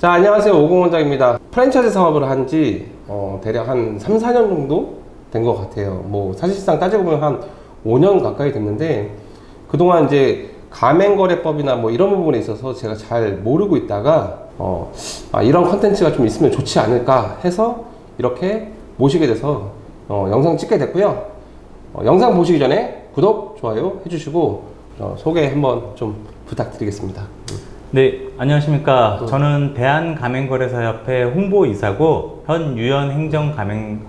자, 안녕하세요. 오공원장입니다. 프랜차이즈 사업을 한 지 대략 한 3, 4년 정도 된 것 같아요. 뭐 사실상 따지고 보면 한 5년 가까이 됐는데, 그동안 이제 가맹거래법이나 뭐 이런 부분에 있어서 제가 잘 모르고 있다가 이런 컨텐츠가 좀 있으면 좋지 않을까 해서 이렇게 모시게 돼서 영상 찍게 됐고요. 영상 보시기 전에 구독, 좋아요 해주시고 소개 한번 좀 부탁드리겠습니다. 네, 안녕하십니까. 저는 대한가맹거래사협회 홍보이사고 현 유연행정가맹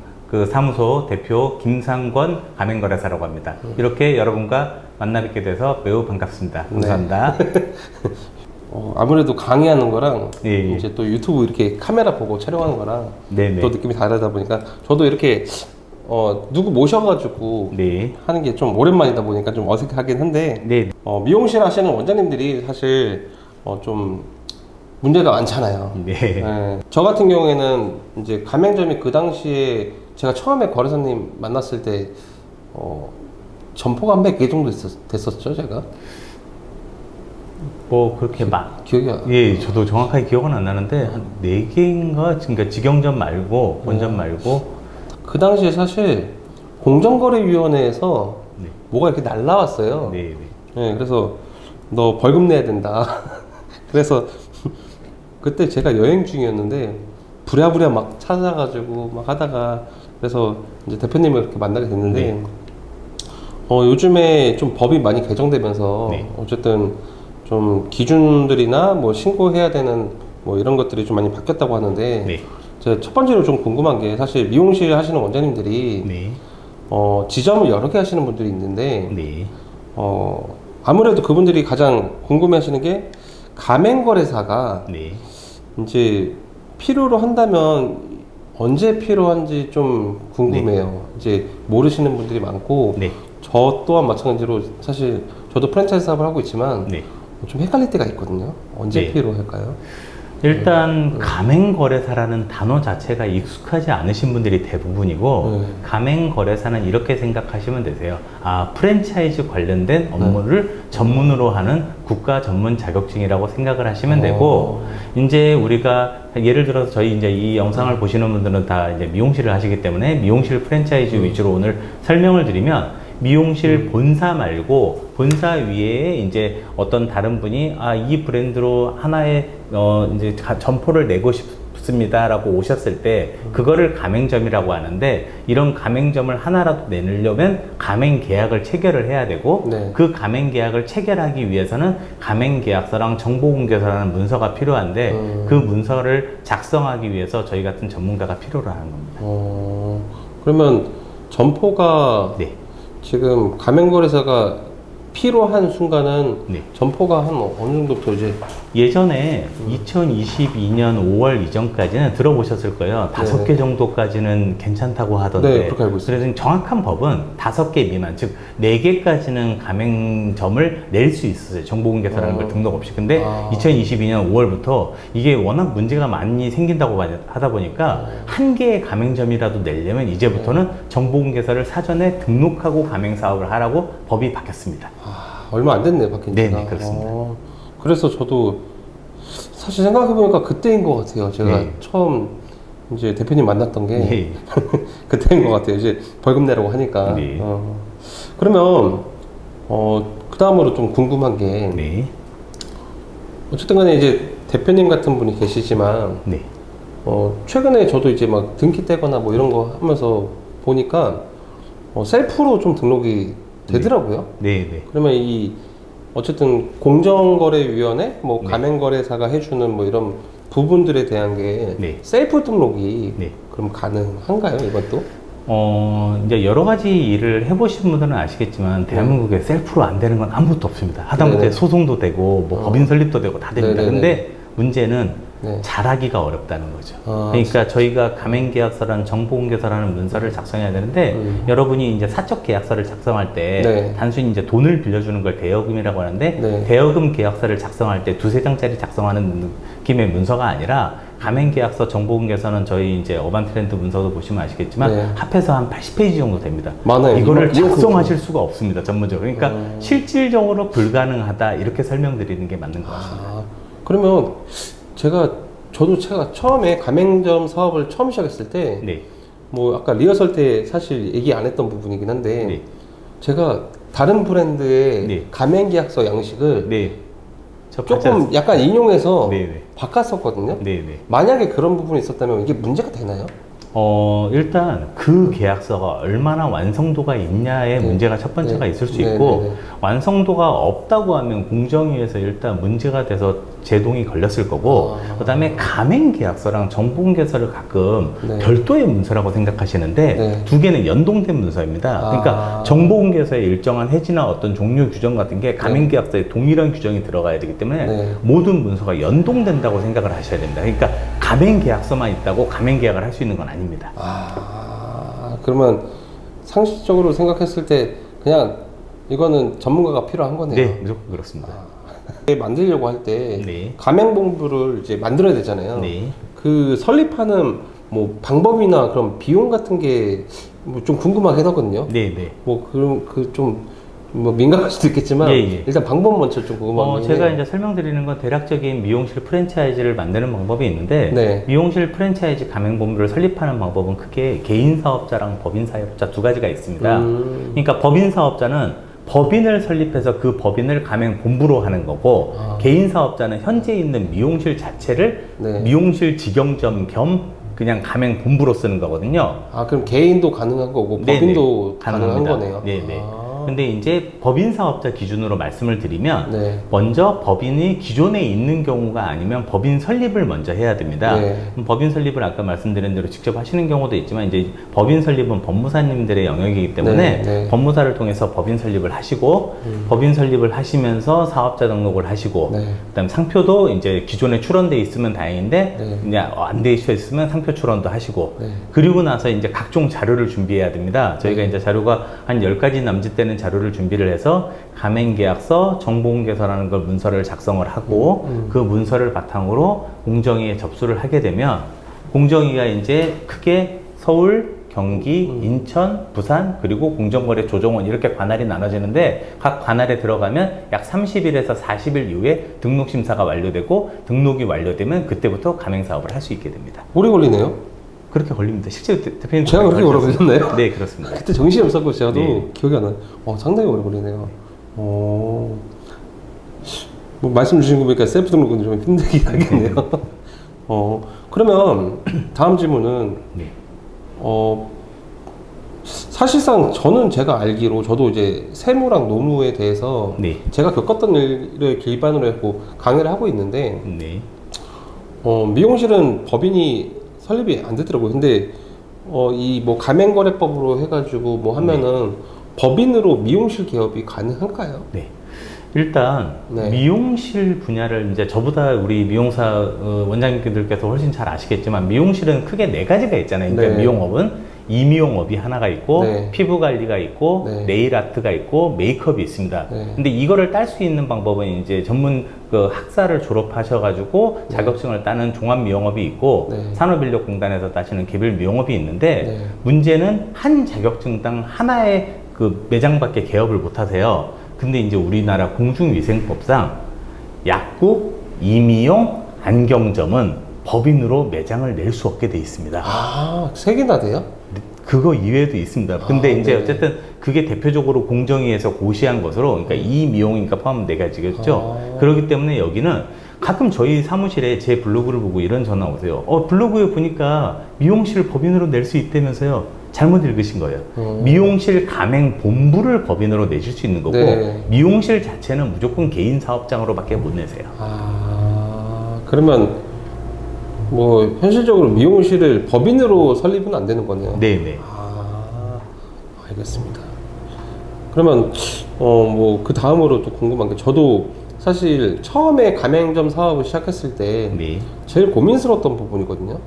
사무소 대표 김상권 가맹거래사라고 합니다. 이렇게 여러분과 만나 뵙게 돼서 매우 반갑습니다. 감사합니다. 네. 아무래도 강의하는 거랑 예. 이제 또 유튜브 이렇게 카메라 보고 촬영하는 거랑 네네. 또 느낌이 다르다 보니까 저도 이렇게 누구 모셔가지고 네. 하는 게 좀 오랜만이다 보니까 좀 어색하긴 한데 네. 미용실 하시는 원장님들이 사실 좀 문제가 많잖아요. 네. 네. 저 같은 경우에는 이제 가맹점이 그 당시에 제가 처음에 거래사님 만났을 때 점포가 한 100개 정도 됐었죠, 제가? 뭐 그렇게 막 기억이 예, 저도 정확하게 기억은 안 나는데 한 4개인가? 그러니까 직영점 말고 본점 말고 그 당시에 사실 공정거래위원회에서 네. 뭐가 이렇게 날라왔어요. 네, 네, 그래서 너 벌금 내야 된다. 그래서 그때 제가 여행 중이었는데 부랴부랴 막 찾아가지고 막 하다가 그래서 이제 대표님을 이렇게 만나게 됐는데 네. 요즘에 좀 법이 많이 개정되면서 네. 어쨌든 좀 기준들이나 뭐 신고해야 되는 뭐 이런 것들이 좀 많이 바뀌었다고 하는데 네. 제가 첫 번째로 좀 궁금한 게 사실 미용실 하시는 원장님들이 네. 지점을 여러 개 하시는 분들이 있는데 네. 아무래도 그분들이 가장 궁금해 하시는 게 가맹거래사가 네. 이제 필요로 한다면 언제 필요한지 좀 궁금해요. 이제 모르시는 분들이 많고 네. 저 또한 마찬가지로 사실 저도 프랜차이즈 사업을 하고 있지만 네. 좀 헷갈릴 때가 있거든요. 언제 네. 필요할까요? 일단 가맹거래사라는 단어 자체가 익숙하지 않으신 분들이 대부분이고 가맹거래사는 이렇게 생각하시면 되세요. 프랜차이즈 관련된 업무를 전문으로 하는 국가 전문 자격증이라고 생각을 하시면 되고, 이제 우리가 예를 들어서 저희 이제 이 영상을 보시는 분들은 다 이제 미용실을 하시기 때문에 미용실 프랜차이즈 위주로 오늘 설명을 드리면, 미용실 본사 말고 본사 위에 이제 어떤 다른 분이 이 브랜드로 하나의 이제 점포를 내고 싶습니다라고 오셨을 때 그거를 가맹점이라고 하는데, 이런 가맹점을 하나라도 내려면 가맹 계약을 체결을 해야 되고 네. 그 가맹 계약을 체결하기 위해서는 가맹 계약서랑 정보공개서라는 문서가 필요한데 그 문서를 작성하기 위해서 저희 같은 전문가가 필요로 하는 겁니다. 그러면 점포가 네. 지금 가맹거래사가 필요한 순간은 네. 점포가 한 어느 정도부터 이제 예전에 2022년 5월 이전까지는 들어보셨을 거예요. 5개 정도까지는 괜찮다고 하던데. 네, 그렇게 알고 있어요. 그래서 정확한 법은 5개 미만, 즉 4개까지는 가맹점을 낼 수 있었어요. 정보공개서라는 걸 등록 없이. 근데 2022년 5월부터 이게 워낙 문제가 많이 생긴다고 하다 보니까 1개의 가맹점이라도 내려면 이제부터는 정보공개서를 사전에 등록하고 가맹사업을 하라고 법이 바뀌었습니다. 얼마 안 됐네요, 바뀐 지가. 네네, 그렇습니다. 그래서 저도 사실 생각해보니까 그때인 것 같아요. 제가 네. 처음 이제 대표님 만났던 게 네. 그때인 것 같아요. 이제 벌금 내라고 하니까. 네. 그러면 그 다음으로 좀 궁금한 게 네. 어쨌든 간에 이제 대표님 같은 분이 계시지만 네. 최근에 저도 이제 막 등기 떼거나 뭐 이런 거 하면서 보니까 셀프로 좀 등록이 되더라고요. 네. 네. 그러면 이 어쨌든 공정거래위원회, 뭐 네. 가맹거래사가 해주는 뭐 이런 부분들에 대한 게 네. 셀프 등록이 네. 그럼 가능한가요, 이것도? 이제 여러 가지 일을 해보신 분들은 아시겠지만, 대한민국에 셀프로 안 되는 건 아무것도 없습니다. 하다못해 네네. 소송도 되고, 뭐 법인 설립도 되고 다 됩니다. 네네네. 근데 문제는 네. 잘하기가 어렵다는 거죠. 아, 그러니까 저희가 가맹계약서라는 정보공개서라는 문서를 작성해야 되는데, 여러분이 이제 사적 계약서를 작성할 때 네. 단순히 이제 돈을 빌려주는 걸 대여금이라고 하는데, 네. 대여금 계약서를 작성할 때 2-3장짜리 작성하는 느낌의 문서가 아니라, 가맹계약서 정보공개서는 저희 이제 어반트렌드 문서도 보시면 아시겠지만 네. 합해서 한 80페이지 정도 됩니다. 많아요. 이거를 이만큼 작성하실 수가 없습니다. 전문적으로. 그러니까 실질적으로 불가능하다 이렇게 설명드리는 게 맞는 것 같습니다. 그러면 제가 저도 제가 처음에 가맹점 사업을 처음 시작했을 때, 네. 뭐 아까 리허설 때 사실 얘기 안 했던 부분이긴 한데, 네. 제가 다른 브랜드의 네. 가맹 계약서 양식을 네. 저 조금 약간 인용해서 네네. 바꿨었거든요. 네네. 만약에 그런 부분이 있었다면 이게 문제가 되나요? 일단 그 계약서가 얼마나 완성도가 있냐의 네. 문제가 첫 번째가 네. 있을 수 네, 있고, 네, 네. 완성도가 없다고 하면 공정위에서 일단 문제가 돼서 제동이 걸렸을 거고, 그 다음에 가맹 계약서랑 정보공 계약서를 가끔 네. 별도의 문서라고 생각하시는데, 네. 두 개는 연동된 문서입니다. 그러니까 정보공 계약서에 일정한 해지나 어떤 종류 규정 같은 게 가맹 계약서에 동일한 규정이 들어가야 되기 때문에 네. 모든 문서가 연동된다고 생각을 하셔야 됩니다. 그러니까 가맹 계약서만 있다고 가맹 계약을 할 수 있는 건 아닙니다. 그러면 상식적으로 생각했을 때 그냥 이거는 전문가가 필요한 거네요. 네, 무조건 그렇습니다. 만들려고 할 때 네. 가맹본부를 이제 만들어야 되잖아요. 네. 그 설립하는 뭐 방법이나 그런 비용 같은 게 뭐 좀 궁금하긴 하거든요. 네, 네. 뭐 그런 그 좀 뭐 민감할 수도 있겠지만 예, 예. 일단 방법 먼저 좀 궁금합니다. 제가 이제 설명드리는 건 대략적인 미용실 프랜차이즈를 만드는 방법이 있는데, 네. 미용실 프랜차이즈 가맹본부를 설립하는 방법은 크게 개인 사업자랑 법인 사업자 두 가지가 있습니다. 그러니까 법인 사업자는 법인을 설립해서 그 법인을 가맹본부로 하는 거고, 개인 사업자는 현재 있는 미용실 자체를 네. 미용실 직영점 겸 그냥 가맹본부로 쓰는 거거든요. 그럼 개인도 가능한 거고 네네. 법인도 가능한 가능합니다. 거네요. 네네. 근데 이제 법인 사업자 기준으로 말씀을 드리면, 네. 먼저 법인이 기존에 있는 경우가 아니면 법인 설립을 먼저 해야 됩니다. 네. 법인 설립을 아까 말씀드린 대로 직접 하시는 경우도 있지만, 이제 법인 설립은 법무사님들의 영역이기 때문에 네, 네. 법무사를 통해서 법인 설립을 하시고, 법인 설립을 하시면서 사업자 등록을 하시고, 네. 그다음 상표도 이제 기존에 출원돼 있으면 다행인데, 네. 그냥 안 돼 있으면 상표 출원도 하시고, 네. 그리고 나서 이제 각종 자료를 준비해야 됩니다. 저희가 이제 자료가 한 10가지 남짓 되는 자료를 준비를 해서 가맹계약서, 정보공개서라는 걸 문서를 작성을 하고, 그 문서를 바탕으로 공정위에 접수를 하게 되면, 공정위가 이제 크게 서울, 경기, 인천, 부산, 그리고 공정거래 조정원 이렇게 관할이 나눠지는데, 각 관할에 들어가면 약 30일에서 40일 이후에 등록심사가 완료되고, 등록이 완료되면 그때부터 가맹사업을 할 수 있게 됩니다. 오래 걸리네요. 그렇게 걸립니다. 실제로 대표님 제가 그렇게 오래 걸렸나요? 네, 그렇습니다. 그때 정신이 없었고 저도 네. 기억이 안 나요. 상당히 오래 걸리네요. 뭐 말씀 주신 거 보니까 셀프 등록은 좀 힘들긴 하겠네요. 그러면 다음 질문은 네. 사실상 저는 제가 알기로 저도 이제 세무랑 노무에 대해서 네. 제가 겪었던 일을 기반으로 해고 강의를 하고 있는데 네. 미용실은 법인이 설립이 안 되더라고요. 근데 이 뭐 가맹거래법으로 해가지고 뭐 하면은 법인으로 미용실 개업이 가능할까요? 네. 일단 네. 미용실 분야를 이제 저보다 우리 미용사 원장님들께서 훨씬 잘 아시겠지만, 미용실은 크게 네 가지가 있잖아요. 그러니까 네. 미용업은 이미용업이 하나가 있고, 네. 피부 관리가 있고, 네. 네일 아트가 있고, 메이크업이 있습니다. 네. 근데 이거를 딸 수 있는 방법은 이제 전문 그 학사를 졸업하셔가지고 자격증을 따는 종합미용업이 있고, 네. 산업인력공단에서 따시는 개별미용업이 있는데, 네. 문제는 한 자격증당 하나의 그 매장밖에 개업을 못 하세요. 근데 이제 우리나라 공중위생법상 약국, 이미용, 안경점은 법인으로 매장을 낼 수 없게 돼 있습니다. 세 개나 돼요? 그거 이외에도 있습니다. 근데 이제 네. 어쨌든 그게 대표적으로 공정위에서 고시한 것으로, 그러니까 이미용이니까 포함 네 가지겠죠. 그렇기 때문에 여기는 가끔 저희 사무실에 제 블로그를 보고 이런 전화 오세요. 블로그에 보니까 미용실 법인으로 낼 수 있다면서요. 잘못 읽으신 거예요. 미용실 가맹 본부를 법인으로 내실 수 있는 거고, 네. 미용실 자체는 무조건 개인 사업장으로밖에 못 내세요. 그러면 뭐 현실적으로 미용실을 법인으로 설립은 안 되는 거네요. 네네. 알겠습니다. 그러면 뭐 그 다음으로 또 궁금한 게, 저도 사실 처음에 가맹점 사업을 시작했을 때 네. 제일 고민스러웠던 부분이거든요.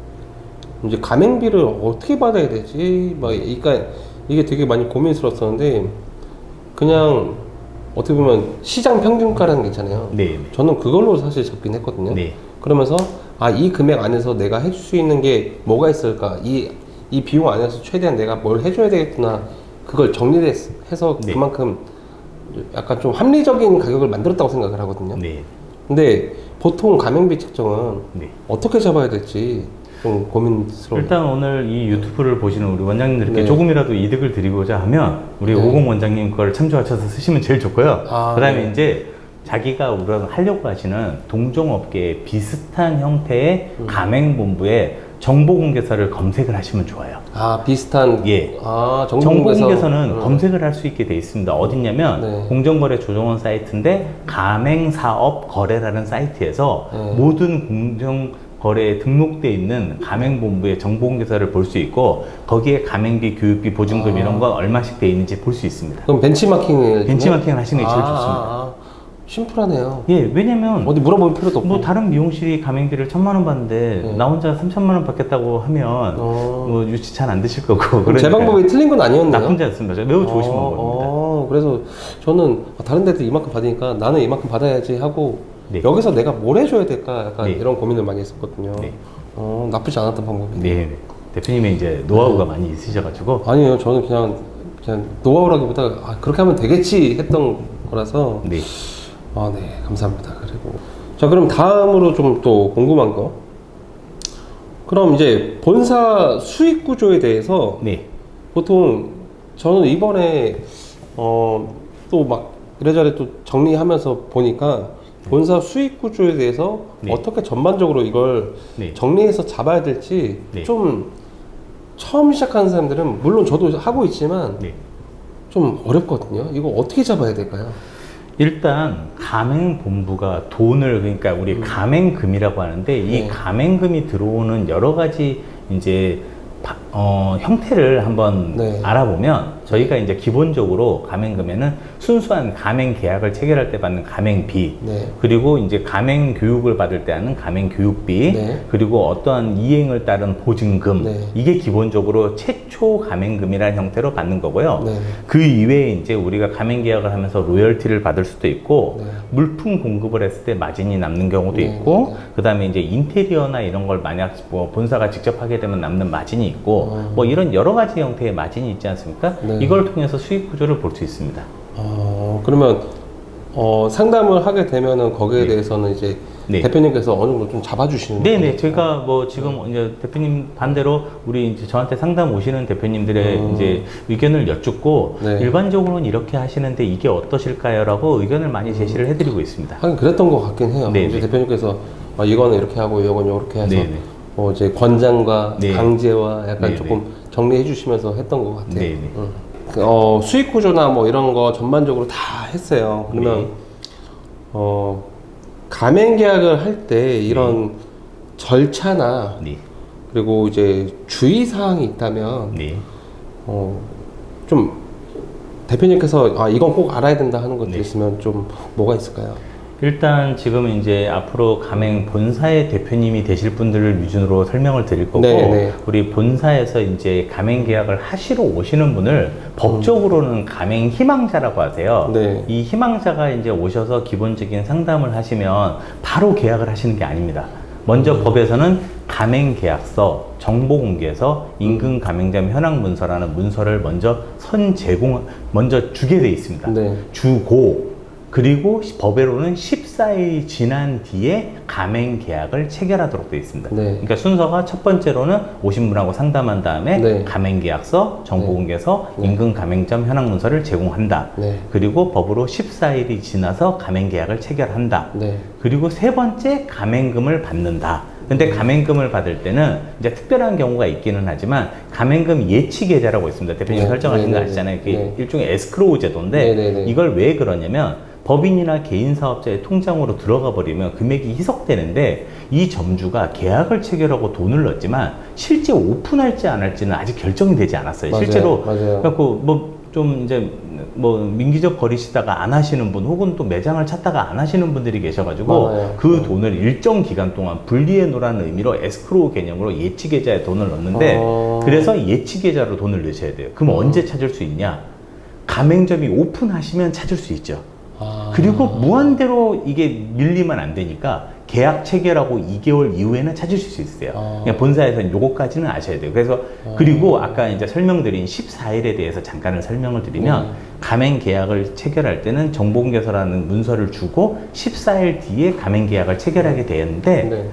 이제 가맹비를 어떻게 받아야 되지? 그러니까 이게 되게 많이 고민스러웠었는데, 그냥 어떻게 보면 시장 평균가라는 게 있잖아요. 네. 저는 그걸로 사실 잡긴 했거든요. 네. 그러면서 이 금액 안에서 내가 해줄 수 있는 게 뭐가 있을까? 이 비용 안에서 최대한 내가 뭘 해줘야 되겠구나. 그걸 정리해서 네. 그만큼 약간 좀 합리적인 가격을 만들었다고 생각을 하거든요. 네. 근데 보통 가맹비 책정은 네. 어떻게 잡아야 될지 좀 고민스러워요. 일단 오늘 이 유튜브를 보시는 우리 원장님들께 네. 조금이라도 이득을 드리고자 하면 우리 네. 50 원장님 걸 참조하셔서 쓰시면 제일 좋고요. 아, 그 다음에 네. 이제 자기가 우선 하려고 하시는 동종업계에 비슷한 형태의 가맹본부의 정보공개서를 검색을 하시면 좋아요. 아, 비슷한. 예. 아, 정보공개서는 검색을 할 수 있게 돼 있습니다. 어딨냐면 네. 공정거래조정원 사이트인데 가맹사업거래라는 사이트에서 네. 모든 공정거래에 등록돼 있는 가맹본부의 정보공개서를 볼 수 있고 거기에 가맹비, 교육비, 보증금 이런 거 얼마씩 돼 있는지 볼 수 있습니다. 그럼 벤치마킹을 하시는 게 제일 좋습니다. 심플하네요. 예, 왜냐면 어디 물어볼 필요도 없고. 뭐 다른 미용실이 가맹비를 1,000만 원 받는데 네. 나 혼자 3,000만 원 받겠다고 하면 뭐 유치 잘 안 되실 거고. 그럼 제 방법이 틀린 건 아니었네요. 나쁜 지 않습니다. 매우 좋으신 방법입니다. 그래서 저는 다른 데도 이만큼 받으니까 나는 이만큼 받아야지 하고 네. 여기서 내가 뭘 해줘야 될까 약간 네. 이런 고민을 많이 했었거든요. 네. 나쁘지 않았던 방법이네요. 네, 대표님의 이제 노하우가 많이 있으셔가지고. 아니에요. 저는 그냥 노하우라기보다 그렇게 하면 되겠지 했던 거라서. 네. 네, 감사합니다. 그리고 자, 그럼 다음으로 좀 또 궁금한 거. 그럼 이제 본사 수익 구조에 대해서 네. 보통 저는 이번에 또 막 이래저래 또 정리하면서 보니까 본사 수익 구조에 대해서 네. 어떻게 전반적으로 이걸 네. 정리해서 잡아야 될지 네. 좀 처음 시작하는 사람들은 물론 저도 하고 있지만 네. 좀 어렵거든요. 이거 어떻게 잡아야 될까요? 일단 가맹본부가 돈을 그러니까 우리 가맹금이라고 하는데 이 네. 가맹금이 들어오는 여러 가지 이제 형태를 한번 네. 알아보면 저희가 이제 기본적으로 가맹금에는 순수한 가맹 계약을 체결할 때 받는 가맹비, 네. 그리고 이제 가맹 교육을 받을 때 하는 가맹 교육비, 네. 그리고 어떠한 이행을 따른 보증금, 네. 이게 기본적으로 최초 가맹금이라는 형태로 받는 거고요. 네. 그 이외에 이제 우리가 가맹 계약을 하면서 로열티를 받을 수도 있고, 네. 물품 공급을 했을 때 마진이 남는 경우도 네. 있고, 네. 그 다음에 이제 인테리어나 이런 걸 만약 뭐 본사가 직접 하게 되면 남는 마진이 있고, 뭐 이런 여러 가지 형태의 마진이 있지 않습니까? 네. 이걸 통해서 수익 구조를 볼 수 있습니다. 그러면 상담을 하게 되면은 거기에 네. 대해서는 이제 네. 대표님께서 어느 정도 좀 잡아주시는 네네, 거예요? 제가 뭐 지금 이제 대표님 반대로 우리 이제 저한테 상담 오시는 대표님들의 이제 의견을 여쭙고 네. 일반적으로는 이렇게 하시는데 이게 어떠실까요?라고 의견을 많이 제시를 해드리고 있습니다. 하긴 그랬던 것 같긴 해요. 네, 이제 네. 대표님께서 이거는 이렇게 하고 이건 이렇게 해서 네, 네. 이제 권장과 네. 강제와 약간 네, 조금 정리해 주시면서 했던 것 같아요. 네, 네. 수익 구조나 뭐 이런 거 전반적으로 다 했어요. 그러면 네. 가맹 계약을 할 때 이런 절차나 네. 그리고 이제 주의 사항이 있다면 네. 좀 대표님께서 이건 꼭 알아야 된다 하는 것들 네. 있으면 좀 뭐가 있을까요? 일단 지금 이제 앞으로 가맹 본사의 대표님이 되실 분들을 기준으로 설명을 드릴 거고, 네, 네. 우리 본사에서 이제 가맹 계약을 하시러 오시는 분을 법적으로는 가맹 희망자라고 하세요. 네. 이 희망자가 이제 오셔서 기본적인 상담을 하시면 바로 계약을 하시는 게 아닙니다. 먼저 법에서는 가맹계약서, 정보공개서, 임금 가맹점 현황 문서라는 문서를 먼저 먼저 주게 돼 있습니다. 네. 주고, 그리고 법에로는 14일이 지난 뒤에 가맹 계약을 체결하도록 되어 있습니다. 네. 그러니까 순서가 첫 번째로는 오신 분하고 상담한 다음에 네. 가맹 계약서, 정보공개서, 네. 임금 가맹점 현황 문서를 제공한다. 네. 그리고 법으로 14일이 지나서 가맹 계약을 체결한다. 네. 그리고 세 번째 가맹금을 받는다. 근데 가맹금을 받을 때는 이제 특별한 경우가 있기는 하지만 가맹금 예치 계좌라고 있습니다. 대표님 네. 설정하신 네. 거 네. 아시잖아요. 그게 네. 일종의 에스크로우 제도인데 네. 네. 네. 이걸 왜 그러냐면 법인이나 개인 사업자의 통장으로 들어가 버리면 금액이 희석되는데 이 점주가 계약을 체결하고 돈을 넣었지만 실제 오픈할지 안 할지는 아직 결정이 되지 않았어요. 맞아요. 실제로 맞아요. 그래갖고 뭐 좀 이제 뭐 민기적 버리시다가 안 하시는 분 혹은 또 매장을 찾다가 안 하시는 분들이 계셔가지고 맞아요. 그 돈을 일정 기간 동안 분리해 놓으라는 의미로 에스크로우 개념으로 예치 계좌에 돈을 넣는데 그래서 예치 계좌로 돈을 넣으셔야 돼요. 그럼 언제 찾을 수 있냐? 가맹점이 오픈하시면 찾을 수 있죠. 그리고 무한대로 이게 밀리면 안 되니까 계약 체결하고 2개월 이후에는 찾으실 수 있어요. 그냥 본사에서는 요거까지는 아셔야 돼요. 그래서 그리고 아까 이제 설명드린 14일에 대해서 잠깐을 설명을 드리면 가맹 계약을 체결할 때는 정보공개서라는 문서를 주고 14일 뒤에 가맹 계약을 체결하게 되는데 네.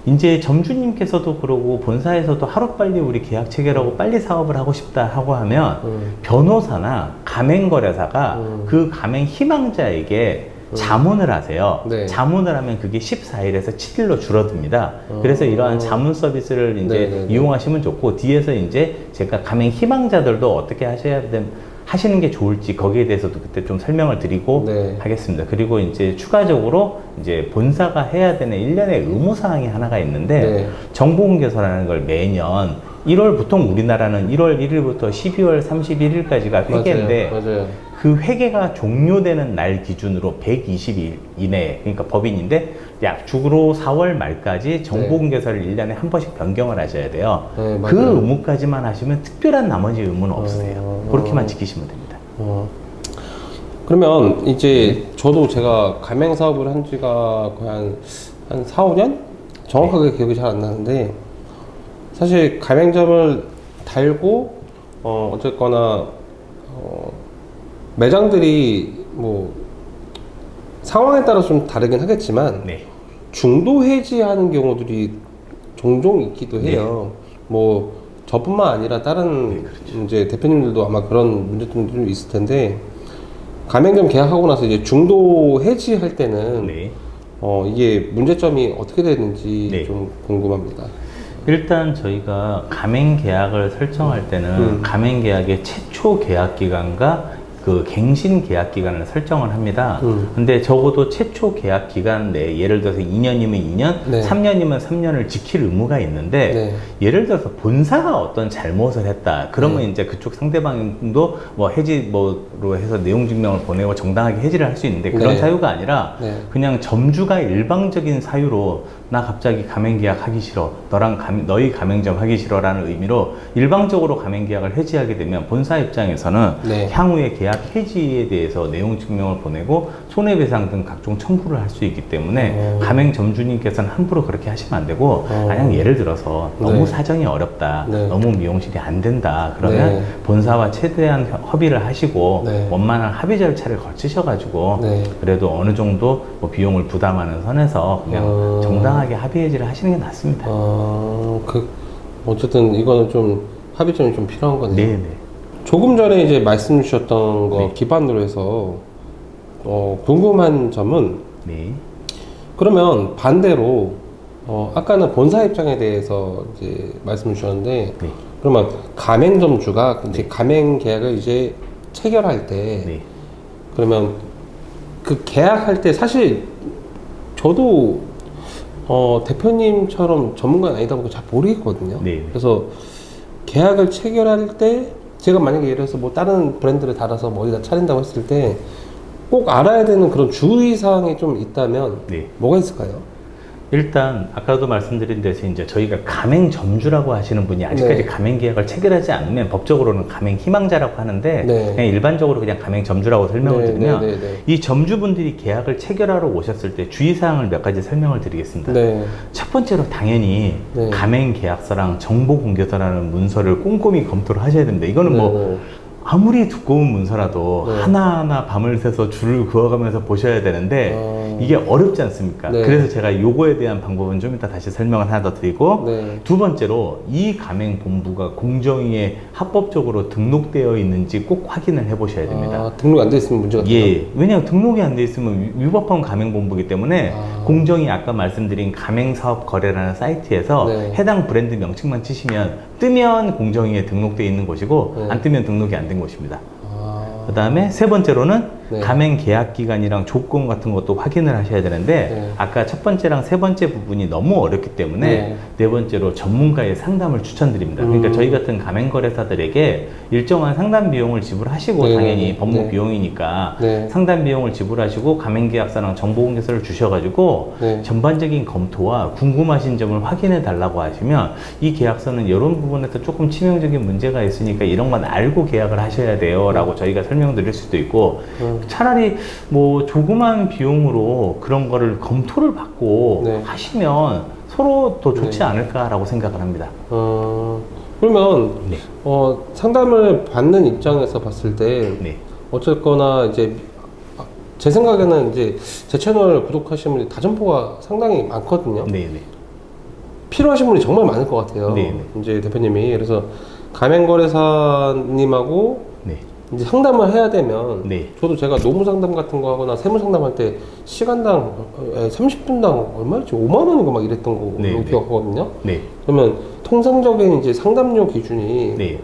이제 점주님께서도 그러고 본사에서도 하루빨리 우리 계약 체결하고 빨리 사업을 하고 싶다 하고 하면 변호사나 가맹거래사가 그 가맹 희망자에게 자문을 하세요. 네. 자문을 하면 그게 14일에서 7일로 줄어듭니다. 그래서 이러한 자문 서비스를 이제 네네네. 이용하시면 좋고, 뒤에서 이제 제가 가맹 희망자들도 어떻게 하시는 게 좋을지 거기에 대해서도 그때 좀 설명을 드리고 네. 하겠습니다. 그리고 이제 추가적으로 이제 본사가 해야 되는 1년의 의무사항이 하나가 있는데, 네. 정보공개서라는 걸 매년 1월, 보통 우리나라는 1월 1일부터 12월 31일까지가 회계인데, 맞아요. 그 회계가 종료되는 날 기준으로 120일 이내에, 그러니까 법인인데 약 주로 4월 말까지 정보공개서를 1년에 한 번씩 변경을 하셔야 돼요. 네, 그 맞아요. 의무까지만 하시면 특별한 나머지 의무는 없으세요. 그렇게만 지키시면 됩니다. 그러면 이제 저도 제가 가맹 사업을 한 지가 거의 한 4, 5년? 정확하게 기억이 잘 안 나는데, 사실 가맹점을 달고 어쨌거나 매장들이 뭐 상황에 따라 좀 다르긴 하겠지만 네. 중도 해지하는 경우들이 종종 있기도 해요. 뭐 저뿐만 아니라 다른 이제 대표님들도 아마 그런 문제점들이 좀 있을 텐데, 가맹점 계약하고 나서 이제 중도 해지할 때는 네. 이게 문제점이 어떻게 되는지 네. 좀 궁금합니다. 일단 저희가 가맹 계약을 설정할 때는 가맹 계약의 최초 계약 기간과 그 갱신 계약 기간을 설정을 합니다. 근데 적어도 최초 계약 기간 내에 예를 들어서 2년이면 2년, 네. 3년이면 3년을 지킬 의무가 있는데, 네. 예를 들어서 본사가 어떤 잘못을 했다. 그러면 이제 그쪽 상대방도 뭐 해지 뭐로 해서 내용 증명을 보내고 정당하게 해지를 할 수 있는데, 그런 네. 사유가 아니라 네. 그냥 점주가 일방적인 사유로 나 갑자기 가맹 계약 하기 싫어, 너희 가맹점 하기 싫어라는 의미로 일방적으로 가맹 계약을 해지하게 되면 본사 입장에서는 네. 향후에 계약 해지에 대해서 내용 증명을 보내고 손해배상 등 각종 청구를 할 수 있기 때문에 가맹 점주님께서는 함부로 그렇게 하시면 안 되고, 만약 예를 들어서 너무 네. 사정이 어렵다, 네. 너무 미용실이 안 된다 그러면 네. 본사와 최대한 협의를 하시고 네. 원만한 합의 절차를 거치셔가지고 네. 그래도 어느 정도 뭐 비용을 부담하는 선에서 그냥 정당하게 합의 해지를 하시는 게 낫습니다. 어쨌든 이거는 좀 합의점이 좀 필요한 거네요. 네네. 조금 전에 이제 말씀 주셨던 거 네. 기반으로 해서 궁금한 점은, 네. 그러면 반대로 아까는 본사 입장에 대해서 이제 말씀 주셨는데, 네. 그러면 가맹점주가 이제 가맹 계약을 이제 체결할 때 네. 그러면 그 계약할 때 사실 저도 대표님처럼 전문가는 아니다 보니까 잘 모르겠거든요. 네. 그래서 계약을 체결할 때 제가 만약에 예를 들어서 뭐 다른 브랜드를 달아서 뭐 어디다 차린다고 했을 때 꼭 알아야 되는 그런 주의사항이 좀 있다면 네. 뭐가 있을까요? 일단 아까도 말씀드린 데서 이제 저희가 가맹점주라고 하시는 분이 아직까지 네. 가맹 계약을 체결하지 않으면 법적으로는 가맹 희망자라고 하는데, 네. 그냥 일반적으로 그냥 가맹점주라고 설명을 네, 드리면, 네, 네, 네. 이 점주분들이 계약을 체결하러 오셨을 때 주의사항을 몇 가지 설명을 드리겠습니다. 네. 첫 번째로 당연히 네. 가맹 계약서랑 정보공개서라는 문서를 꼼꼼히 검토를 하셔야 됩니다. 이거는 뭐 네. 아무리 두꺼운 문서라도 네. 하나하나 밤을 새서 줄을 그어가면서 보셔야 되는데 이게 어렵지 않습니까? 네. 그래서 제가 요거에 대한 방법은 좀 이따 다시 설명을 하나 더 드리고, 네. 두 번째로 이 가맹본부가 공정위에 합법적으로 등록되어 있는지 꼭 확인을 해 보셔야 됩니다. 등록 안 돼 있으면 문제가 돼요? 예, 왜냐하면 등록이 안 돼 있으면 위법한 가맹본부이기 때문에 공정위 아까 말씀드린 가맹사업거래라는 사이트에서 네. 해당 브랜드 명칭만 치시면 뜨면 공정위에 등록되어 있는 곳이고, 네. 안 뜨면 등록이 안 된 곳입니다. 그 다음에 세 번째로는 네. 가맹 계약 기간이랑 조건 같은 것도 확인을 하셔야 되는데, 네. 아까 첫 번째랑 세 번째 부분이 너무 어렵기 때문에 네. 네 번째로 전문가의 상담을 추천드립니다. 그러니까 저희 같은 가맹거래사들에게 일정한 상담 비용을 지불하시고, 네. 당연히 법무 네. 비용이니까 네. 상담 비용을 지불하시고 가맹계약서랑 정보공개서를 주셔가지고 네. 전반적인 검토와 궁금하신 점을 확인해 달라고 하시면, 이 계약서는 이런 부분에서 조금 치명적인 문제가 있으니까 이런 건 알고 계약을 하셔야 돼요 라고 저희가 설명드릴 수도 있고, 차라리 뭐 조그만 비용으로 그런 거를 검토를 받고 네. 하시면 서로 더 좋지 네. 않을까라고 생각을 합니다. 그러면 네. 상담을 받는 입장에서 봤을 때 네. 어쨌거나 이제 제 생각에는 이제 제 채널 구독하시는 분이 다점포가 상당히 많거든요. 네. 네. 필요하신 분이 정말 많을 것 같아요. 네. 이제 대표님이 그래서 가맹거래사님하고 네. 이제 상담을 해야 되면 네. 저도 제가 노무 상담 같은 거 하거나 세무 상담할 때 시간당 30분당 얼마였지? 5만 원인가 막 이랬던 거 네, 기억하거든요. 네. 그러면 통상적인 이제 상담료 기준이 네.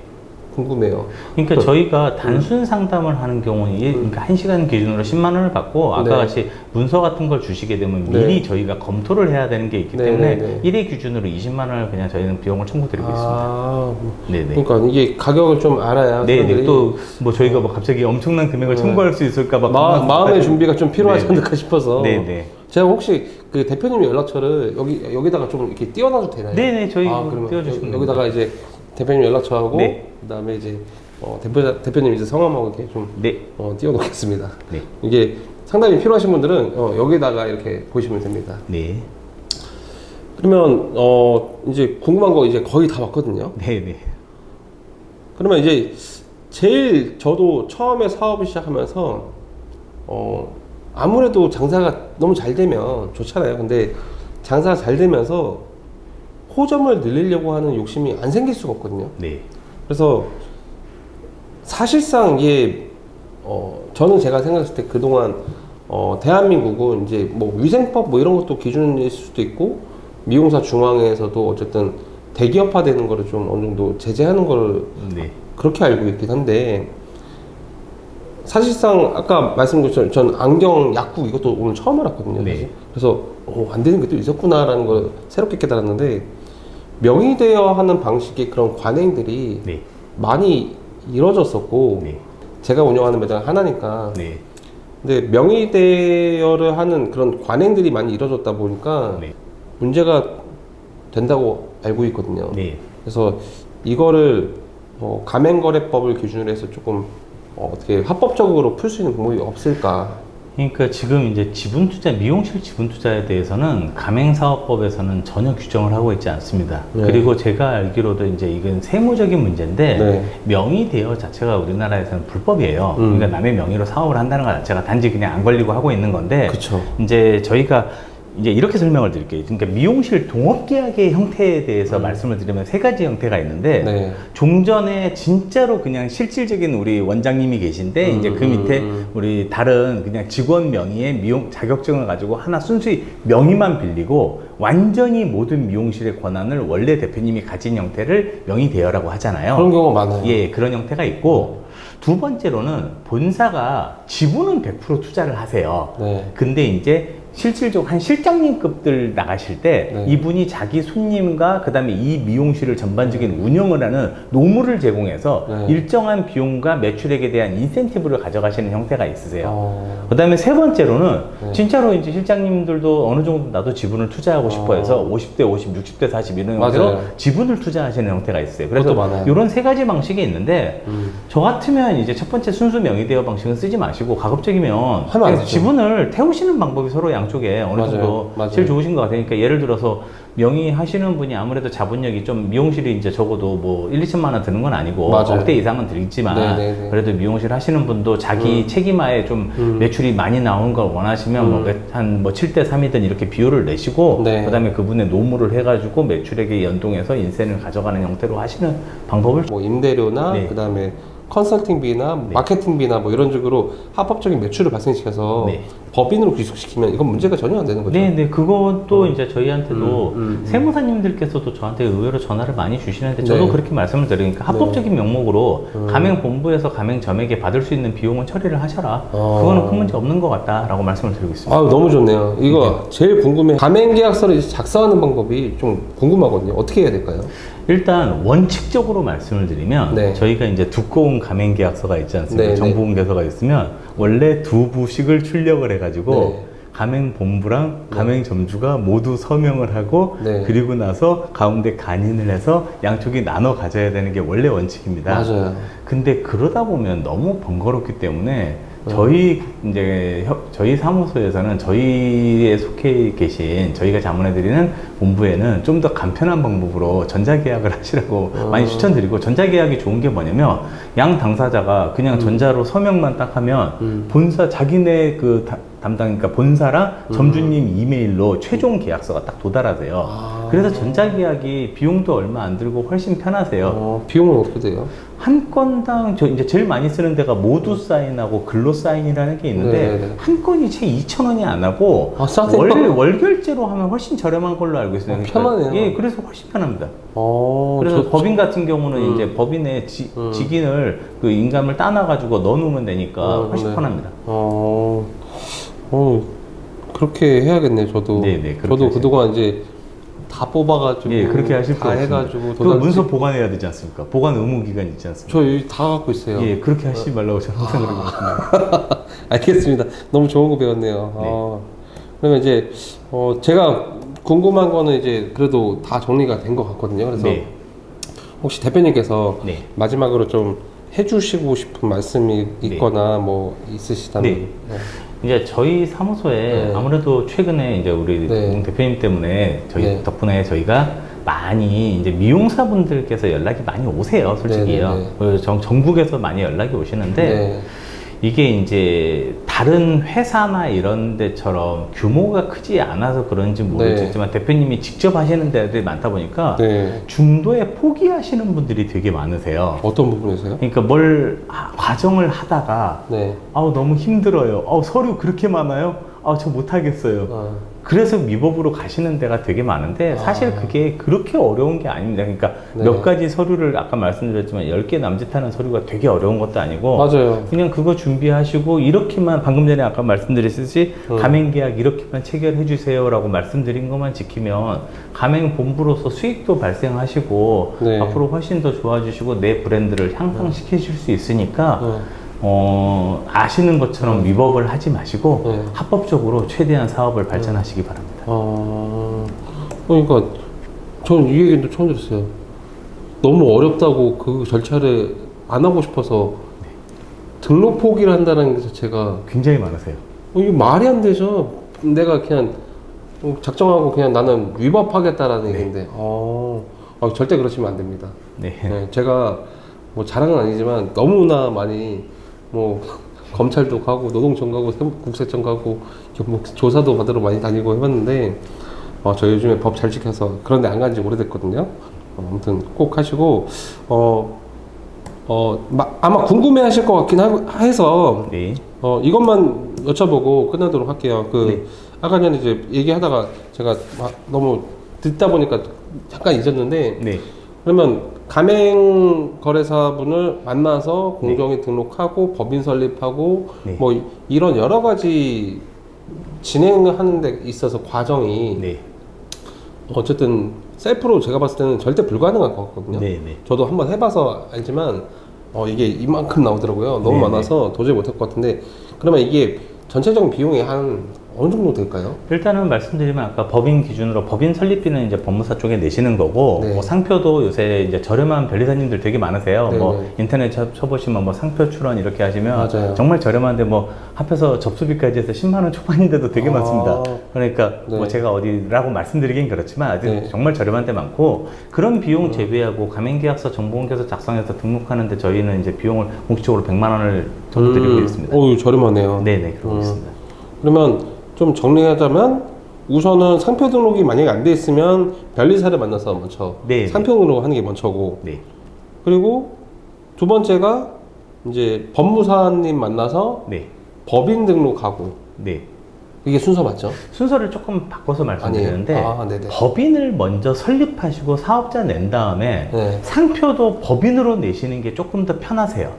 궁금해요. 그러니까 저희가 단순 상담을 하는 경우는 그러니까 1시간 기준으로 10만 원을 받고 아까 네. 같이 문서 같은 걸 주시게 되면 미리 네. 저희가 검토를 해야 되는 게 있기 네, 때문에 네, 네. 1회 기준으로 20만 원을 그냥 저희는 비용을 청구드리고 있습니다. 네네. 그러니까 이게 가격을 좀 알아야 네네. 사람들이 또 뭐 저희가 뭐 갑자기 엄청난 금액을 청구할 수 있을까봐 마음의 준비가 좀 필요하지 네네. 않을까 싶어서. 네네. 제가 혹시 그 대표님 연락처를 여기다가 좀 이렇게 띄워놔도 되나요? 네네. 저희 그러면 띄워주시면 여기다가 이제 대표님 연락처하고 네. 그다음에 이제 대표님 이제 성함하고 이렇게 좀 네. 띄워놓겠습니다. 네. 이게 상담이 필요하신 분들은 여기다가 이렇게 보시면 됩니다. 네. 그러면 이제 궁금한 거 이제 거의 다 봤거든요. 네네. 그러면 이제 제일 저도 처음에 사업을 시작하면서 아무래도 장사가 너무 잘 되면 좋잖아요. 근데 장사가 잘 되면서 호점을 늘리려고 하는 욕심이 안 생길 수가 없거든요. 네. 그래서 사실상 이게 저는 제가 생각했을 때 그동안 대한민국은 이제 뭐 위생법 뭐 이런 것도 기준일 수도 있고 미용사 중앙회에서도 어쨌든 대기업화되는 거를 좀 어느 정도 제재하는 거를 네. 그렇게 알고 있긴 한데 사실상 아까 말씀드린 것처럼 전 안경, 약국 이것도 오늘 처음 알았거든요. 네. 사실. 그래서 안 되는 게 또 있었구나라는 걸 새롭게 깨달았는데 명의대여 하는 방식의 그런 관행들이 네. 많이 이루어졌었고 네. 제가 운영하는 매장 하나니까 네. 근데 명의대여를 하는 그런 관행들이 많이 이루어졌다 보니까 네. 문제가 된다고 알고 있거든요. 네. 그래서 이거를 가맹거래법을 기준으로 해서 조금 어떻게 합법적으로 풀 수 있는 방법이 없을까? 그러니까 지금 이제 지분 투자, 미용실 지분 투자에 대해서는 가맹사업법에서는 전혀 규정을 하고 있지 않습니다. 네. 그리고 제가 알기로도 이제 이건 세무적인 문제인데 네. 명의 대여 자체가 우리나라에서는 불법이에요. 그러니까 남의 명의로 사업을 한다는 것 자체가 단지 그냥 안 걸리고 하고 있는 건데 그쵸. 이제 저희가 이제 이렇게 설명을 드릴게요. 그러니까 미용실 동업계약의 형태에 대해서 말씀을 드리면 세 가지 형태가 있는데 네. 종전에 진짜로 그냥 실질적인 우리 원장님이 계신데 이제 그 밑에 우리 다른 그냥 직원 명의의 미용 자격증을 가지고 하나 순수히 명의만 빌리고 완전히 모든 미용실의 권한을 원래 대표님이 가진 형태를 명의 대여라고 하잖아요. 그런 경우가 많아요. 예, 그런 형태가 있고 두 번째로는 본사가 지분은 100% 투자를 하세요. 네. 근데 이제 실질적으로 한 실장님급들 나가실 때 네. 이분이 자기 손님과 그 다음에 이 미용실을 전반적인 운영을 하는 노무를 제공해서 네. 일정한 비용과 매출액에 대한 인센티브를 가져가시는 형태가 있으세요. 그 다음에 세 번째로는 네. 진짜로 이제 실장님들도 어느 정도 나도 지분을 투자하고 싶어 해서 50대 50, 60대 40 이런 형태로 맞아요. 지분을 투자하시는 형태가 있어요. 그래서 그것도 많아요. 이런 세 가지 방식이 있는데 저 같으면 이제 첫 번째 순수 명의대여 방식은 쓰지 마시고 가급적이면 하면 안 되죠. 지분을 태우시는 방법이 서로 양쪽에 어느 맞아요. 정도 맞아요. 제일 좋으신 것 같아요. 그러니까 예를 들어서 명의 하시는 분이 아무래도 자본력이 좀 미용실이 이제 적어도 뭐 1, 2천만 원 드는 건 아니고 맞아요. 억대 이상은 들겠지만 네네네. 그래도 미용실 하시는 분도 자기 책임하에 좀 매출이 많이 나오는 걸 원하시면 한 7대 3이든 이렇게 비율을 내시고 네. 그다음에 그분의 노무를 해가지고 매출액에 연동해서 인센을 가져가는 형태로 하시는 방법을 뭐 임대료나 네. 그다음에 컨설팅비나 마케팅비나 뭐 이런 식으로 합법적인 매출을 발생시켜서 네. 법인으로 귀속시키면 이건 문제가 전혀 안 되는 거죠. 네, 네, 그것도 이제 저희한테도 세무사님들께서도 세무사님들께서도 저한테 의외로 전화를 많이 주시는데 저도 네. 그렇게 말씀을 드리니까 합법적인 명목으로 가맹본부에서 가맹점에게 받을 수 있는 비용은 처리를 하셔라. 그거는 큰 문제 없는 것 같다라고 말씀을 드리고 있습니다. 아유, 너무 좋네요. 이거 제일 궁금해. 가맹계약서를 이제 작성하는 방법이 좀 궁금하거든요. 어떻게 해야 될까요? 일단 원칙적으로 말씀을 드리면 네. 저희가 이제 두꺼운 가맹계약서가 있지 않습니까? 네, 정보공개서가 있으면 원래 두 부씩을 출력을 해가지고 네. 가맹본부랑 가맹점주가 모두 서명을 하고 네. 그리고 나서 가운데 간인을 해서 양쪽이 나눠 가져야 되는 게 원래 원칙입니다. 맞아요. 근데 그러다 보면 너무 번거롭기 때문에 저희 사무소에서는 저희에 속해 계신 저희가 자문해드리는 본부에는 좀 더 간편한 방법으로 전자계약을 하시라고 많이 추천드리고, 전자계약이 좋은 게 뭐냐면 양 당사자가 그냥 전자로 서명만 딱 하면 본사 자기네 그 담당, 그러니까 본사랑 점주님 이메일로 최종 계약서가 딱 도달하세요. 그래서 전자계약이 비용도 얼마 안 들고 훨씬 편하세요. 비용은 어떻게 돼요? 한 건당 이제 제일 많이 쓰는 데가 모두 사인하고 근로 사인이라는 게 있는데, 네네. 한 건이 채 2,000원이 안 하고 싸네요. 월결제로 하면 훨씬 저렴한 걸로 알고 있어요. 편하네요. 예, 그래서 훨씬 편합니다. 그래서 법인 같은 경우는 이제 법인의 직인을 그 인감을 따놔가지고 넣어놓으면 되니까 훨씬 네. 편합니다. 그렇게 해야겠네, 저도. 네네, 그렇게 저도 하세요. 그동안 이제 다 뽑아가지고. 예, 그렇게 하실 다 거 해가지고. 그 문서 보관해야 되지 않습니까? 보관 의무 기간 있지 않습니까? 저 여기 다 갖고 있어요. 예, 그렇게 하시지 말라고 저는 항상 그러고 있습니다. 알겠습니다. 너무 좋은 거 배웠네요. 그러면 이제, 제가 궁금한 거는 이제 그래도 다 정리가 된 것 같거든요. 그래서 네. 혹시 대표님께서 네. 마지막으로 좀 해주시고 싶은 말씀이 있거나 뭐 있으시다면. 네. 이제 저희 사무소에 네. 아무래도 최근에 이제 우리 네. 대표님 때문에 저희 네. 덕분에 저희가 많이 이제 미용사분들께서 연락이 많이 오세요, 솔직히요. 네, 네, 네. 그래서 전국에서 많이 연락이 오시는데, 네. 이게 이제 다른 회사나 이런 데처럼 규모가 크지 않아서 그런지 모르겠지만 대표님이 직접 하시는 데들이 많다 보니까 네. 중도에 포기하시는 분들이 되게 많으세요. 어떤 부분에서요? 그러니까 과정을 하다가 네. 너무 힘들어요. 서류 그렇게 많아요? 저 못하겠어요. 그래서 미법으로 가시는 데가 되게 많은데, 사실 그게 그렇게 어려운 게 아닙니다. 그러니까 네. 몇 가지 서류를 아까 말씀드렸지만 10개 남짓하는 서류가 되게 어려운 것도 아니고, 맞아요. 그냥 그거 준비하시고 이렇게만, 방금 전에 아까 말씀드렸듯이 가맹계약 이렇게만 체결해 주세요 라고 말씀드린 것만 지키면 가맹본부로서 수익도 발생하시고 네. 앞으로 훨씬 더 좋아지시고 내 브랜드를 향상시키실 수 있으니까 아시는 것처럼 위법을 하지 마시고 합법적으로 최대한 사업을 발전하시기 바랍니다. 그러니까 저는 이 얘기도 처음 들었어요. 너무 어렵다고 그 절차를 안 하고 싶어서 등록 포기를 한다는 게 자체가 굉장히 많으세요. 이게 말이 안 되죠. 내가 그냥 작정하고 그냥 나는 위법하겠다라는 얘기인데 절대 그러시면 안 됩니다. 네. 네, 제가 뭐 자랑은 아니지만 너무나 많이 뭐 검찰도 가고 노동청 가고 국세청 가고 뭐 조사도 받으러 많이 다니고 해봤는데 저 요즘에 법 잘 지켜서 그런데 안 간지 오래됐거든요. 아무튼 꼭 하시고 아마 궁금해하실 것 같긴 해서 네. 이것만 여쭤보고 끝나도록 할게요. 네. 아까 전에 이제 얘기하다가 제가 너무 듣다 보니까 잠깐 잊었는데 네. 그러면 가맹거래사분을 만나서 공정위 등록하고 법인 설립하고 네. 뭐 이런 여러 가지 진행을 하는 데 있어서 과정이 네. 어쨌든 셀프로 제가 봤을 때는 절대 불가능할 것 같거든요. 네. 네. 저도 한번 해봐서 알지만 이게 이만큼 나오더라고요. 너무 네, 많아서 도저히 못할 것 같은데 그러면 이게 전체적인 비용이 한 어느 정도 될까요? 일단은 말씀드리면 아까 법인 기준으로 법인 설립비는 이제 법무사 쪽에 내시는 거고, 네. 뭐 상표도 요새 이제 저렴한 변리사님들 되게 많으세요. 네, 뭐 네. 인터넷 쳐보시면 뭐 상표 출원 이렇게 하시면 맞아요. 정말 저렴한데 뭐 합해서 접수비까지 해서 10만 원 초반인데도 되게 많습니다. 그러니까 네. 뭐 제가 어디라고 말씀드리긴 그렇지만 아직 네. 정말 저렴한 데 많고, 그런 비용 제외하고 가맹계약서 정보공개서 작성해서 등록하는데 저희는 이제 비용을 공식적으로 100만 원을 정해드리고 있습니다. 저렴하네요. 네네, 그러고 있습니다. 그러면 좀 정리하자면 우선은 상표 등록이 만약에 안 돼 있으면 변리사를 만나서 먼저 네, 상표 등록하는 게 먼저고 네. 그리고 두 번째가 이제 법무사님 만나서 네. 법인 등록하고 네. 이게 순서 맞죠? 순서를 조금 바꿔서 말씀드리는데, 네네. 법인을 먼저 설립하시고 사업자 낸 다음에 네. 상표도 법인으로 내시는 게 조금 더 편하세요.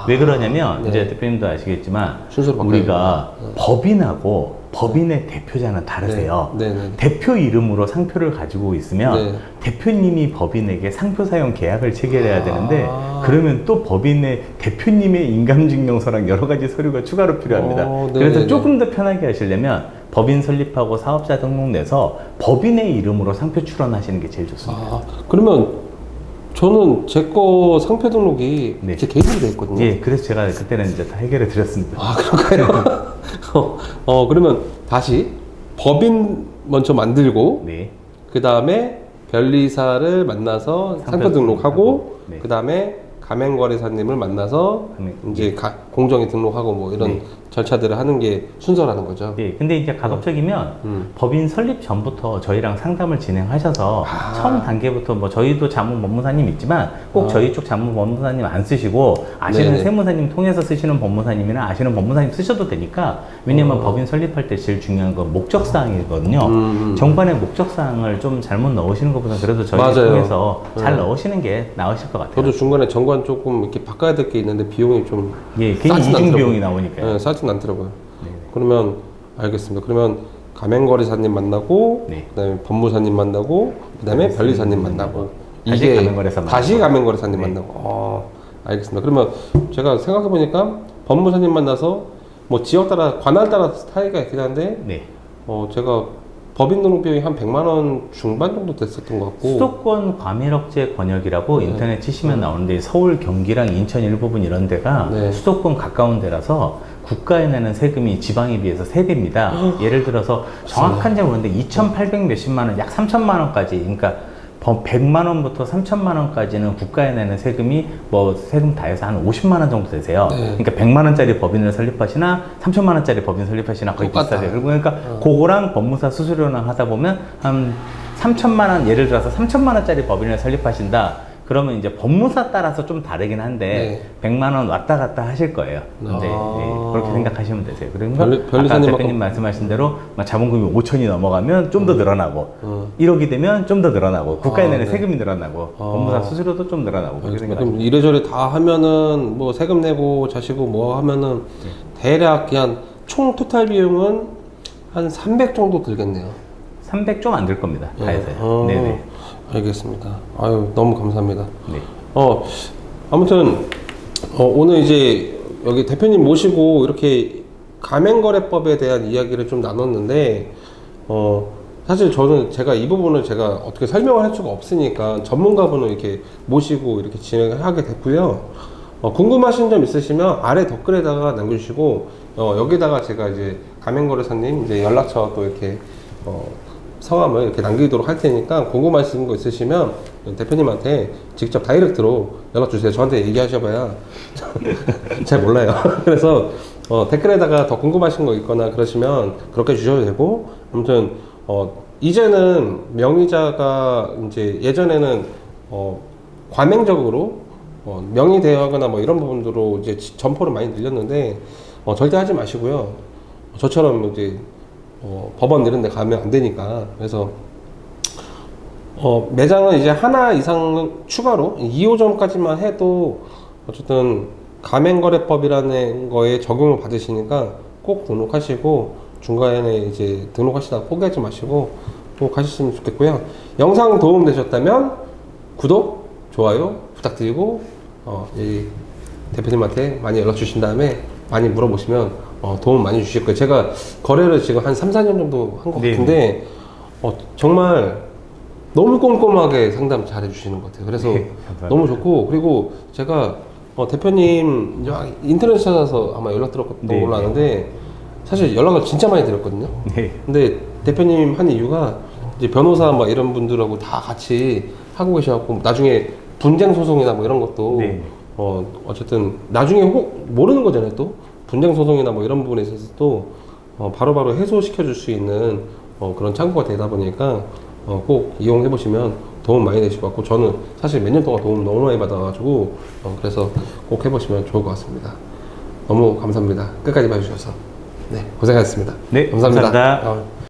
왜 그러냐면 네. 이제 대표님도 아시겠지만 순서를 바꿔야 우리가 법인하고 법인의 대표자는 다르세요. 네. 네. 대표 이름으로 상표를 가지고 있으면 네. 대표님이 법인에게 상표 사용 계약을 체결해야 되는데, 그러면 또 법인의 대표님의 인감증명서랑 여러 가지 서류가 추가로 필요합니다. 그래서 조금 더 편하게 하시려면 법인 설립하고 사업자 등록 내서 법인의 이름으로 상표 출원하시는 게 제일 좋습니다. 그러면 저는 제 거 상표 등록이 네. 제 개인으로 돼 있거든요. 예, 그래서 제가 그때는 이제 다 해결해 드렸습니다. 아, 그런가요? 그러면 다시 법인 먼저 만들고, 네. 그 다음에 변리사를 만나서 상표 등록하고, 네. 그 다음에 가맹거래사님을 만나서 이제 공정에 등록하고 뭐 이런 네. 절차들을 하는 게 순서라는 거죠. 네, 근데 이제 가급적이면 법인 설립 전부터 저희랑 상담을 진행하셔서 처음 단계부터 뭐 저희도 자문 법무사님 있지만 꼭 저희 쪽 자문 법무사님 안 쓰시고 아시는 네네. 세무사님 통해서 쓰시는 법무사님이나 아시는 법무사님 쓰셔도 되니까 왜냐면 법인 설립할 때 제일 중요한 건 목적사항이거든요. 정반의 목적사항을 좀 잘못 넣으시는 것보다 그래도 저희 맞아요. 통해서 잘 네. 넣으시는 게 나으실 것 같아요. 저도 중간에 정관 조금 이렇게 바꿔야 될 게 있는데 비용이 좀 예, 괜히 싸진 이중 않더라고요. 비용이 나오니까요. 네, 싸진 않더라고요. 네. 그러면 알겠습니다. 그러면 가맹거래사님 만나고, 네. 그다음에 법무사님 만나고, 그다음에 변리사님 만나고, 다시 가맹거래사 다시 만나고. 가맹거래사님 네. 만나고. 알겠습니다. 그러면 제가 생각해 보니까 법무사님 만나서 뭐 지역 따라 관할 따라 차이가 있긴 한데, 네. 제가 법인 등록 비용이 한 100만 원 중반 정도 됐었던 것 같고. 수도권 과밀억제 권역이라고 네. 인터넷 치시면 나오는데 서울, 경기랑 인천 일부분 이런 데가 네. 수도권 가까운 데라서 국가에 내는 세금이 지방에 비해서 3배입니다. 예를 들어서 정확한지 모르는데 2,800 몇십만 원, 약 3천만 원까지, 그러니까 100만 원부터 3천만 원까지는 국가에 내는 세금이 뭐 세금 다 해서 한 50만 원 정도 되세요. 네. 그러니까 100만 원짜리 법인을 설립하시나 3천만 원짜리 법인 설립하시나 거의 똑같다. 비슷하세요. 그러니까 그거랑 법무사 수수료랑 하다 보면 한 3천만 원, 예를 들어서 3천만 원짜리 법인을 설립하신다. 그러면 이제 법무사 따라서 좀 다르긴 한데 100만 원 왔다 갔다 하실 거예요. 근데 그렇게 생각하시면 되세요. 그러니까 아까 변리사님 대표님 말씀하신 대로 막 자본금이 5천이 넘어가면 좀 더 늘어나고 1억이 되면 좀 더 늘어나고 국가에 내는 네. 세금이 늘어나고 법무사 수수료도 좀 늘어나고 그렇게 알겠습니다. 생각하시면 그럼 이래저래 다 하면은 뭐 세금 내고 자시고 뭐 하면은 대략 그냥 총 토탈 비용은 한 300 정도 들겠네요. 300 좀 안 들 겁니다. 다 해서요. 네네. 알겠습니다. 아유, 너무 감사합니다. 네. 아무튼 오늘 이제 여기 대표님 모시고 이렇게 가맹거래법에 대한 이야기를 좀 나눴는데 사실 저는 제가 이 부분을 제가 어떻게 설명을 할 수가 없으니까 전문가분을 이렇게 모시고 이렇게 진행을 하게 됐고요. 궁금하신 점 있으시면 아래 댓글에다가 남겨주시고 여기다가 제가 이제 가맹거래사님 이제 연락처 또 이렇게 성함을 이렇게 남기도록 할 테니까 궁금하신 거 있으시면 대표님한테 직접 다이렉트로 연락 주세요. 저한테 얘기하셔봐야 잘 몰라요. 그래서 댓글에다가 더 궁금하신 거 있거나 그러시면 그렇게 주셔도 되고, 아무튼 이제는 명의자가 이제 예전에는 과맹적으로 명의 대여하거나 뭐 이런 부분으로 이제 점포를 많이 늘렸는데 절대 하지 마시고요. 저처럼 이제 법원 이런 데 가면 안 되니까. 그래서 매장은 이제 하나 이상 추가로 2호점까지만 해도 어쨌든 가맹거래법이라는 거에 적용을 받으시니까 꼭 등록하시고 중간에 이제 등록하시다가 포기하지 마시고 꼭 하셨으면 좋겠고요. 영상 도움 되셨다면 구독, 좋아요 부탁드리고 이 대표님한테 많이 연락 주신 다음에 많이 물어보시면 도움 많이 주실 거예요. 제가 거래를 지금 한 3, 4년 정도 한 것 같은데 정말 너무 꼼꼼하게 상담 잘 해주시는 것 같아요. 그래서 너무 좋고, 그리고 제가 대표님 인터넷 찾아서 아마 연락 드렸던 걸로 아는데 사실 연락을 진짜 많이 드렸거든요. 근데 대표님 한 이유가 이제 변호사 막 이런 분들하고 다 같이 하고 계셔갖고 나중에 분쟁 소송이나 뭐 이런 것도 어쨌든 나중에 모르는 거잖아요. 또 분쟁 소송이나 뭐 이런 부분에 있어서 또 바로바로 해소시켜 줄 수 있는 그런 창구가 되다 보니까 꼭 이용해 보시면 도움 많이 되실 것 같고, 저는 사실 몇 년 동안 도움 너무 많이 받아가지고 그래서 꼭 해보시면 좋을 것 같습니다. 너무 감사합니다. 끝까지 봐주셔서. 네, 고생하셨습니다. 네, 감사합니다.